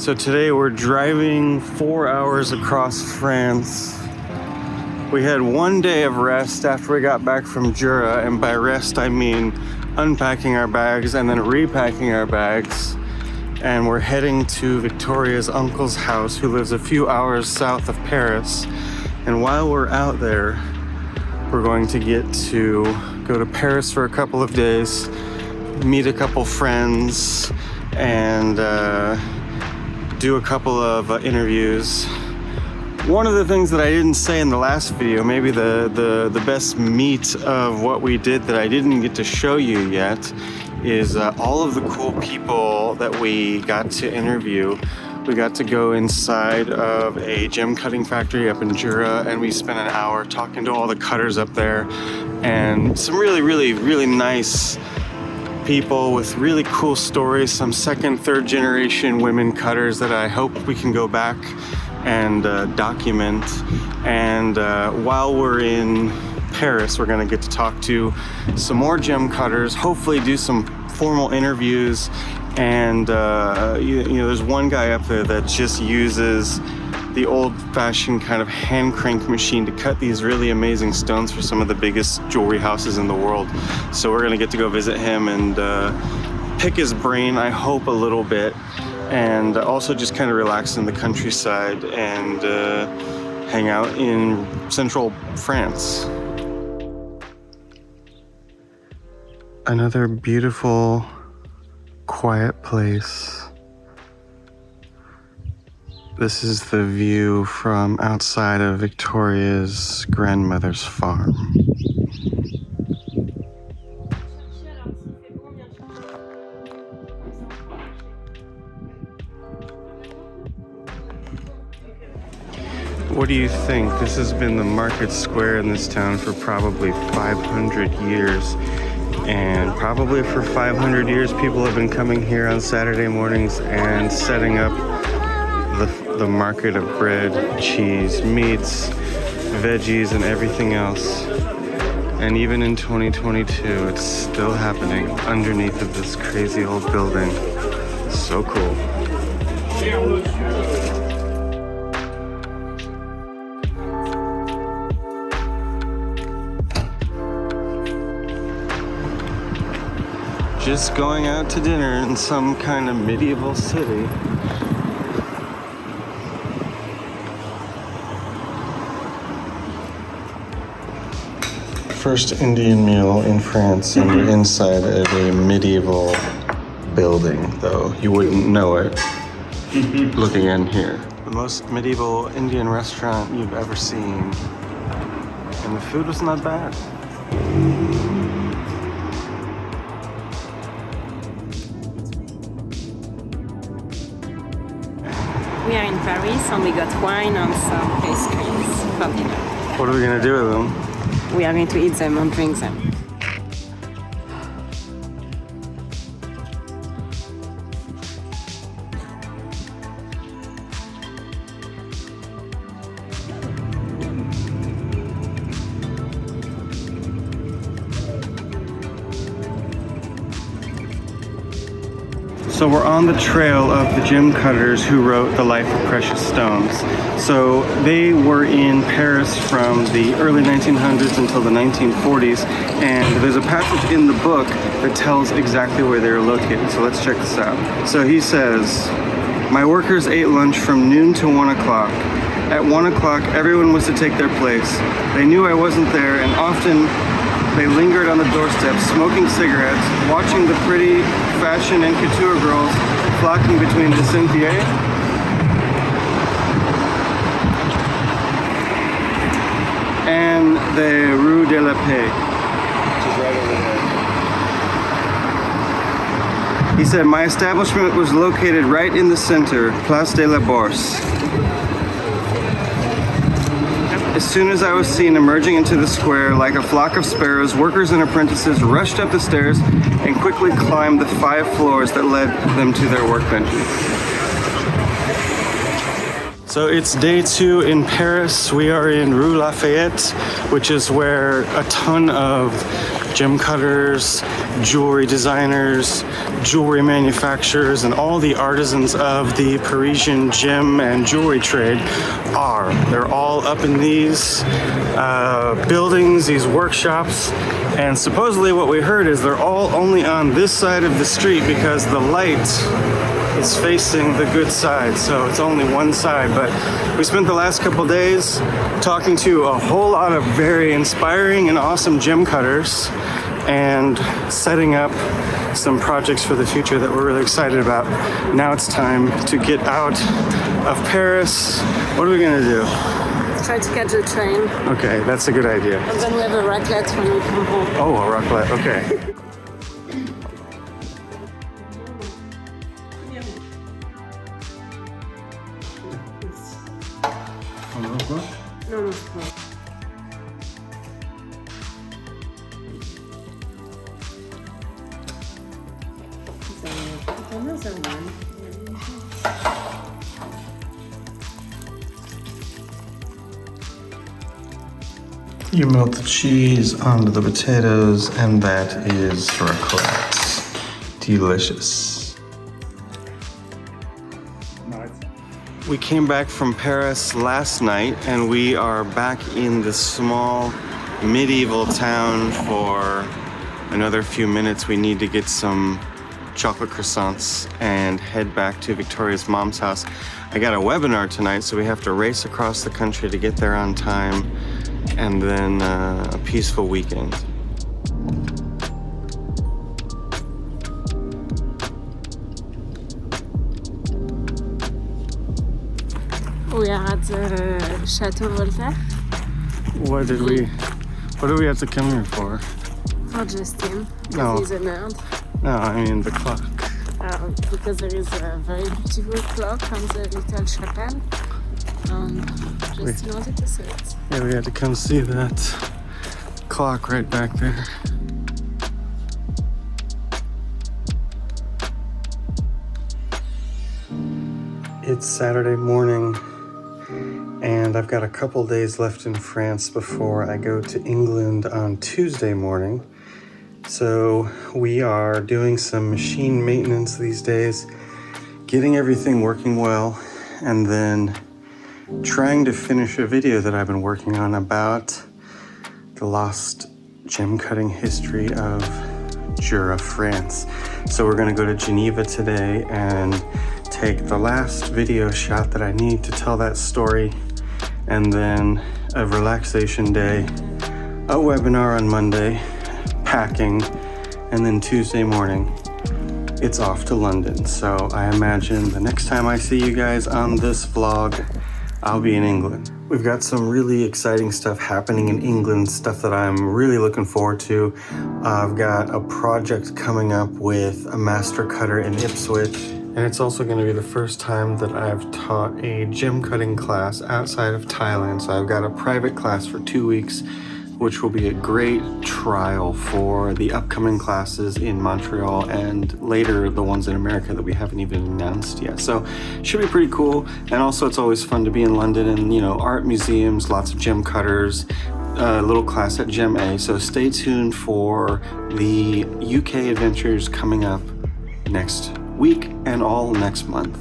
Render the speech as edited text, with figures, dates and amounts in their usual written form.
So today we're driving 4 hours across France. We had one day of rest after we got back from Jura, and by rest I mean unpacking our bags and then repacking our bags. And we're heading to Victoria's uncle's house, who lives a few hours south of Paris. And while we're out there, we're going to get to go to Paris for a couple of days, meet a couple friends, and do a couple of interviews. One of the things that I didn't say in the last video, maybe the best meat of what we did that I didn't get to show you yet, is all of the cool people that we got to interview. We got to go inside of a gem cutting factory up in Jura, and we spent an hour talking to all the cutters up there, and some really nice people with really cool stories, some second, third generation women cutters that I hope we can go back and document. And while we're in Paris, we're gonna get to talk to some more gem cutters, hopefully do some formal interviews. And you know, there's one guy up there that just uses the old-fashioned kind of hand crank machine to cut these really amazing stones for some of the biggest jewelry houses in the world. So we're gonna get to go visit him and pick his brain, I hope, a little bit, and also just kind of relax in the countryside and hang out in central France. Another beautiful, quiet place. This is the view from outside of Victoria's grandmother's farm. What do you think? This has been the market square in this town for probably 500 years. And probably for 500 years, people have been coming here on Saturday mornings and setting up the market of bread, cheese, meats, veggies, and everything else. And even in 2022, it's still happening underneath of this crazy old building. So cool. Just going out to dinner in some kind of medieval city. First Indian meal in France, and we're inside of a medieval building, though you wouldn't know it looking in here. The most medieval Indian restaurant you've ever seen, and the food was not bad. We are in Paris and we got wine and some pastries for dinner. What are we gonna do with them? We are going to eat them and drink them. So we're on the trail of the gem cutters who wrote The Life of Precious Stones. So they were in Paris from the early 1900s until the 1940s, and there's a passage in the book that tells exactly where they were located. So let's check this out. So he says, "My workers ate lunch from noon to 1 o'clock. At 1 o'clock, everyone was to take their place. They knew I wasn't there, and often they lingered on the doorstep, smoking cigarettes, watching the pretty fashion and couture girls flocking between the Sentier and the Rue de la Paix," which is right over there. He said, "My establishment was located right in the center, Place de la Bourse. As soon as I was seen emerging into the square like a flock of sparrows, workers and apprentices rushed up the stairs and quickly climbed the 5 floors that led them to their workbenches." So it's day 2 in Paris. We are in Rue Lafayette, which is where a ton of gem cutters, jewelry designers, jewelry manufacturers, and all the artisans of the Parisian gem and jewelry trade are. They're all up in these buildings, these workshops, and supposedly what we heard is they're all only on this side of the street because the light is facing the good side, so it's only one side. But we spent the last couple days talking to a whole lot of very inspiring and awesome gem cutters and setting up some projects for the future that we're really excited about. Now it's time to get out of Paris. What are we gonna do? Try to catch a train. Okay, that's a good idea. And then we have a raclette when we come home. Oh, a raclette, okay. No, no, no. Another one. You melt the cheese onto the potatoes, and that is raclette. Delicious. We came back from Paris last night, and we are back in the small medieval town for another few minutes. We need to get some chocolate croissants and head back to Victoria's mom's house. I got a webinar tonight, so we have to race across the country to get there on time, and then a peaceful weekend. We are at the Chateau Voltaire. What did we have to come here for? For Justin, because No. he's a nerd. No, I mean the clock. Because there is a very beautiful clock on the little chapel. Justin wanted to see it. Yeah, we had to come see that clock right back there. It's Saturday morning, and I've got a couple days left in France before I go to England on Tuesday morning. So we are doing some machine maintenance these days, getting everything working well, and then trying to finish a video that I've been working on about the lost gem cutting history of Jura, France. So we're gonna go to Geneva today and take the last video shot that I need to tell that story, and then a relaxation day, a webinar on Monday, packing, and then Tuesday morning, it's off to London. So I imagine the next time I see you guys on this vlog, I'll be in England. We've got some really exciting stuff happening in England, stuff that I'm really looking forward to. I've got a project coming up with a master cutter in Ipswich, and it's also going to be the first time that I've taught a gem cutting class outside of Thailand. So I've got a private class for 2 weeks, which will be a great trial for the upcoming classes in Montreal and later the ones in America that we haven't even announced yet. So it should be pretty cool. And also it's always fun to be in London and, you know, art museums, lots of gem cutters, a little class at Gem A. So stay tuned for the UK adventures coming up next week and all next month.